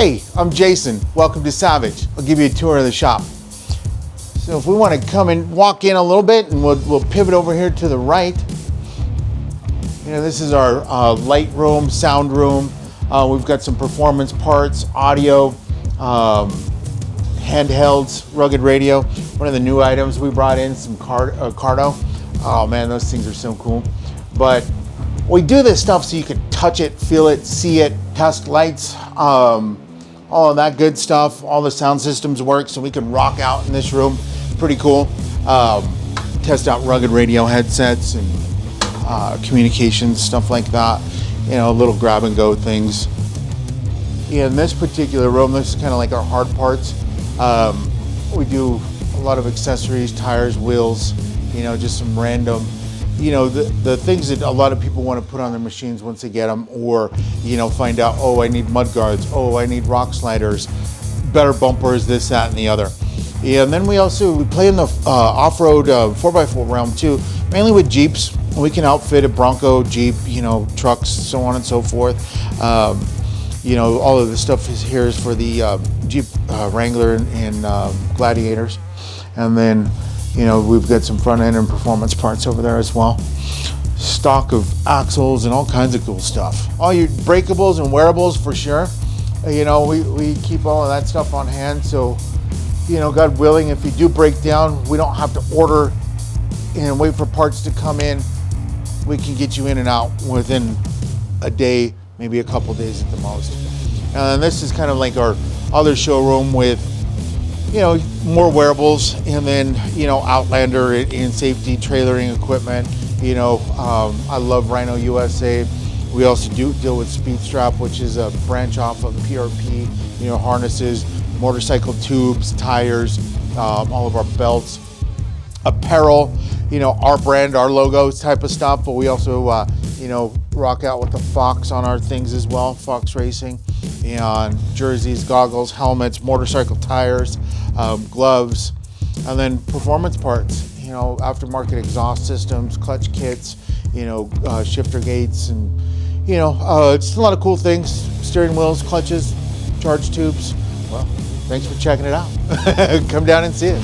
Hey, I'm Jason. Welcome to Savage. I'll give you a tour of the shop. So if we want to come and walk in a little bit, and we'll pivot over here to the right. You know, this is our light room, sound room. We've got some performance parts, audio, handhelds, rugged radio. One of the new items we brought in, some Cardo. Oh man, those things are so cool. But we do this stuff so you can touch it, feel it, see it, test lights, all of that good stuff. All the sound systems work, so we can rock out in this room. Pretty cool. Test out rugged radio headsets and communications, stuff like that. You know, little grab and go things. In this particular room, this is kind of like our hard parts. We do a lot of accessories, tires, wheels, you know, just some random, you know, the things that a lot of people want to put on their machines once they get them, or, you know, find out, oh, I need mud guards, oh, I need rock sliders, better bumpers, this, that, and the other. Yeah, and then we play in the off-road 4x4 realm too, mainly with Jeeps. We can outfit a Bronco, Jeep, you know, trucks, so on and so forth. You know, all of the stuff here is for the Jeep Wrangler and Gladiators. And then, you know, we've got some front end and performance parts over there as well. Stock of axles and all kinds of cool stuff. All your breakables and wearables for sure. You know, we keep all of that stuff on hand, so, you know, God willing, if you do break down, we don't have to order and wait for parts to come in. We can get you in and out within a day, maybe a couple days at the most. And this is kind of like our other showroom with, you know, more wearables, and then, you know, Outlander and safety trailering equipment. You know, I love Rhino USA. We also do deal with Speed Strap, which is a branch off of PRP, you know, harnesses, motorcycle tubes, tires, all of our belts, apparel, you know, our brand, our logos type of stuff. But we also, you know, rock out with the Fox on our things as well, Fox Racing, and jerseys, goggles, helmets, motorcycle tires, gloves, and then performance parts, you know, aftermarket exhaust systems, clutch kits, you know, shifter gates, and, you know, it's a lot of cool things, steering wheels, clutches, charge tubes. Well, thanks for checking it out. Come down and see it.